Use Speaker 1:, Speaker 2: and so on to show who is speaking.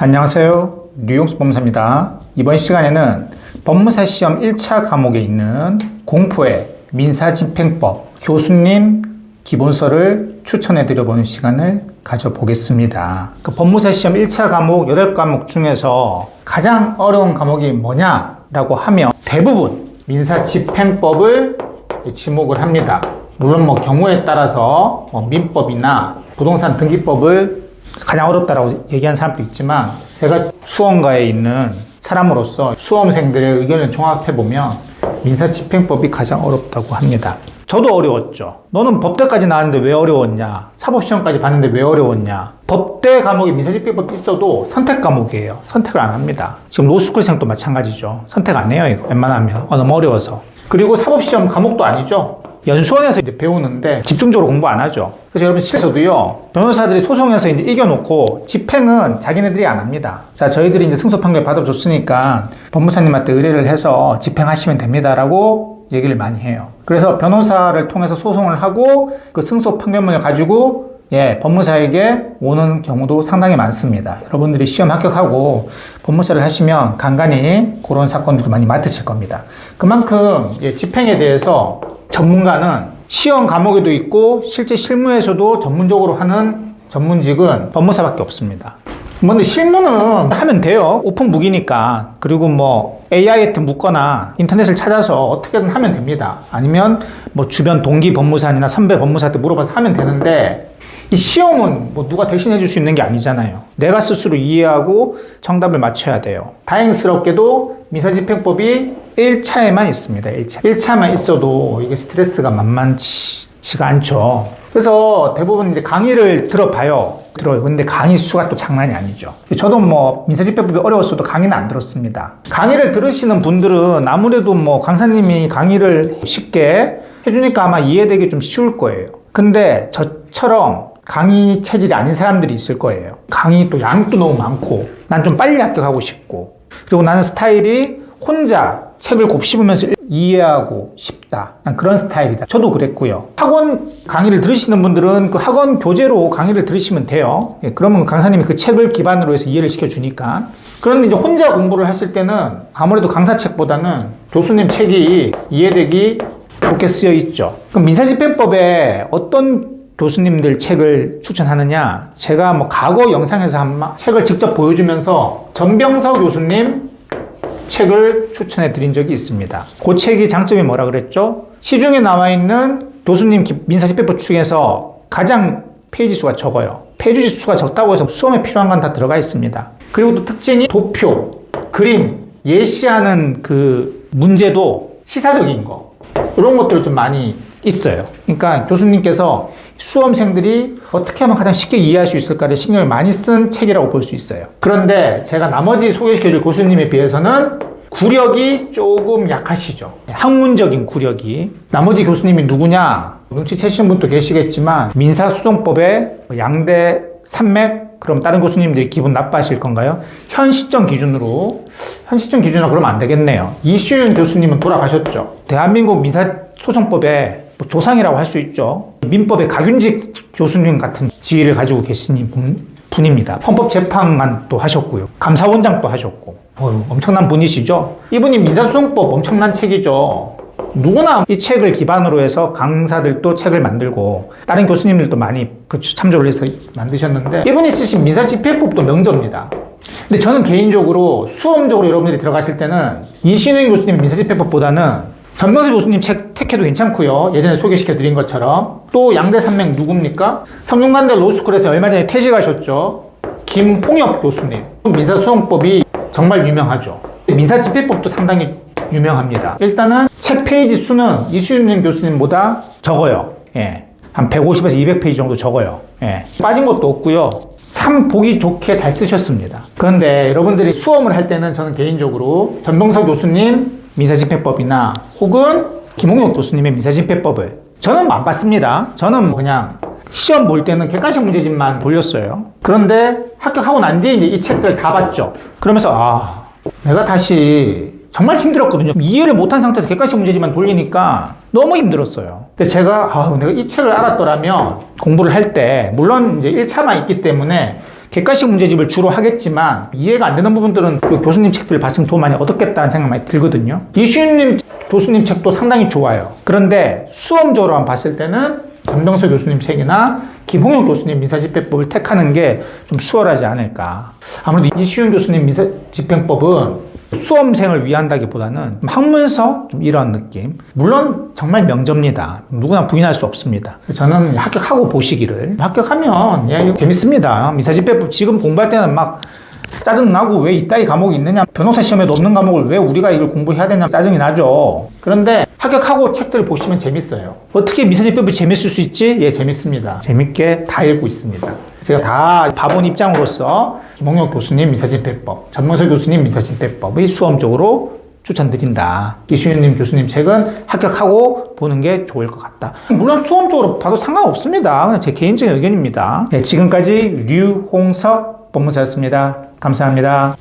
Speaker 1: 안녕하세요. 류용수 법무사입니다. 이번 시간에는 법무사 시험 1차 과목에 있는 공포의 민사집행법 교수님 기본서를 추천해 드려보는 시간을 가져보겠습니다. 법무사 시험 1차 과목 8과목 중에서 가장 어려운 과목이 뭐냐라고 하면 대부분 민사집행법을 지목을 합니다. 물론 경우에 따라서 민법이나 부동산 등기법을 가장 어렵다라고 얘기하는 사람도 있지만, 제가 수험가에 있는 사람으로서 수험생들의 의견을 종합해보면 민사집행법이 가장 어렵다고 합니다. 저도 어려웠죠. 너는 법대까지 나왔는데 왜 어려웠냐? 사법시험까지 봤는데 왜 어려웠냐? 법대 과목에 민사집행법이 있어도 선택 과목이에요. 선택을 안 합니다. 지금 로스쿨생도 마찬가지죠. 선택 안 해요, 이거. 웬만하면. 너무 어려워서. 그리고 사법시험 과목도 아니죠. 연수원에서 이제 배우는데 집중적으로 공부 안 하죠. 그래서 여러분 실에서도요, 변호사들이 소송에서 이제 이겨놓고 집행은 자기네들이 안 합니다. 자, 저희들이 이제 승소 판결 받아줬으니까 법무사님한테 의뢰를 해서 집행하시면 됩니다라고 얘기를 많이 해요. 그래서 변호사를 통해서 소송을 하고 그 승소 판결문을 가지고 법무사에게 오는 경우도 상당히 많습니다. 여러분들이 시험 합격하고 법무사를 하시면 간간히 그런 사건들도 많이 맡으실 겁니다. 그만큼 집행에 대해서 전문가는 시험 과목에도 있고 실제 실무에서도 전문적으로 하는 전문직은 법무사밖에 없습니다. 근데 실무는 하면 돼요. 오픈 무기니까. 그리고 AI한테 묻거나 인터넷을 찾아서 어떻게든 하면 됩니다. 아니면 주변 동기 법무사나 선배 법무사한테 물어봐서 하면 되는데, 이 시험은 누가 대신해 줄 수 있는 게 아니잖아요. 내가 스스로 이해하고 정답을 맞춰야 돼요. 다행스럽게도 민사집행법이 1차에만 있습니다. 1차만 있어도 이게 스트레스가 만만치가 않죠. 그래서 대부분 이제 강의를 들어요. 근데 강의 수가 또 장난이 아니죠. 저도 민사집행법이 어려웠어도 강의는 안 들었습니다. 강의를 들으시는 분들은 아무래도 강사님이 강의를 쉽게 해주니까 아마 이해되기 좀 쉬울 거예요. 근데 저처럼 강의 체질이 아닌 사람들이 있을 거예요. 강의 또 양도 너무 많고, 난 좀 빨리 합격하고 싶고, 그리고 나는 스타일이 혼자 책을 곱씹으면서 이해하고 싶다. 난 그런 스타일이다. 저도 그랬고요. 학원 강의를 들으시는 분들은 그 학원 교재로 강의를 들으시면 돼요. 그러면 강사님이 그 책을 기반으로 해서 이해를 시켜주니까. 그런데 이제 혼자 공부를 하실 때는 아무래도 강사책보다는 교수님 책이 이해되기 좋게 쓰여 있죠. 그럼 민사집행법에 어떤 교수님들 책을 추천하느냐? 제가 과거 영상에서 책을 직접 보여주면서 전병서 교수님 책을 추천해 드린 적이 있습니다. 그 책이 장점이 뭐라 그랬죠? 시중에 나와 있는 교수님 민사집행법 중에서 가장 페이지 수가 적어요. 페이지 수가 적다고 해서 수험에 필요한 건 다 들어가 있습니다. 그리고 또 특징이 도표, 그림, 예시하는 그 문제도 시사적인 거, 이런 것들을 좀 많이 있어요. 그러니까 교수님께서 수험생들이 어떻게 하면 가장 쉽게 이해할 수 있을까를 신경을 많이 쓴 책이라고 볼 수 있어요. 그런데 제가 나머지 소개시켜줄 교수님에 비해서는 구력이 조금 약하시죠. 학문적인 구력이. 나머지 교수님이 누구냐? 눈치채시는 분도 계시겠지만, 민사소송법의 양대 산맥, 그럼 다른 교수님들이 기분 나빠하실 건가요? 현 시점 기준으로 그러면 안 되겠네요. 이시윤 교수님은 돌아가셨죠. 대한민국 민사소송법에 조상이라고 할 수 있죠. 민법의 각윤직 교수님 같은 지위를 가지고 계신 분입니다. 헌법재판관도 하셨고요. 감사원장도 하셨고. 엄청난 분이시죠. 이분이 민사소송법 엄청난 책이죠. 누구나 이 책을 기반으로 해서 강사들도 책을 만들고 다른 교수님들도 많이 참조를 해서 만드셨는데, 이분이 쓰신 민사집행법도 명저입니다. 근데 저는 개인적으로 수험적으로 여러분들이 들어가실 때는 이신영 교수님 민사집행법보다는 전병서 교수님 책 택해도 괜찮고요. 예전에 소개시켜드린 것처럼. 또 양대산맥 누굽니까? 성균관대 로스쿨에서 얼마 전에 퇴직하셨죠. 김홍엽 교수님. 민사소송법이 정말 유명하죠. 민사집행법도 상당히 유명합니다. 일단은 책 페이지 수는 이수윤 교수님보다 적어요. 한 150에서 200페이지 정도 적어요. 빠진 것도 없고요. 참 보기 좋게 잘 쓰셨습니다. 그런데 여러분들이 수험을 할 때는 저는 개인적으로 전병서 교수님 민사집행법이나 혹은 김홍엽 교수님의 민사집행법을 저는 안 봤습니다. 저는 그냥 시험 볼 때는 객관식 문제집만 돌렸어요. 그런데 합격하고 난 뒤에 이제 이 책들 다 봤죠. 그러면서 내가 다시 정말 힘들었거든요. 이해를 못한 상태에서 객관식 문제집만 돌리니까 너무 힘들었어요. 근데 제가 내가 이 책을 알았더라면 공부를 할 때, 물론 이제 1차만 있기 때문에 객관식 문제집을 주로 하겠지만 이해가 안 되는 부분들은 그 교수님 책들을 봤으면 더 많이 얻었겠다는 생각 많이 들거든요. 이시윤님 교수님 책도 상당히 좋아요. 그런데 수험적으로만 봤을 때는 전병서 교수님 책이나 김홍영 교수님 민사집행법을 택하는 게 좀 수월하지 않을까. 아무래도 이시윤 교수님 민사집행법은 수험생을 위한다기보다는 학문서 좀 이런 느낌. 물론 정말 명저입니다. 누구나 부인할 수 없습니다. 저는 합격하고 보시기를. 합격하면 예, 재밌습니다. 민사집행법 지금 공부할 때는 막 짜증나고 왜 이따위 과목이 있느냐, 변호사 시험에도 없는 과목을 왜 우리가 이걸 공부해야 되냐 짜증이 나죠. 그런데 합격하고 책들을 보시면 재밌어요. 어떻게 민사집행법이 재밌을 수 있지? 예, 재밌습니다. 재밌게 다 읽고 있습니다. 제가 다 봐본 입장으로서 김홍영 교수님 민사집행법, 전명서 교수님 민사집행법의 수험적으로 추천드린다. 이시윤님 교수님 책은 합격하고 보는 게 좋을 것 같다. 물론 수험적으로 봐도 상관없습니다. 그냥 제 개인적인 의견입니다. 네, 지금까지 류홍석 법무사였습니다. 감사합니다.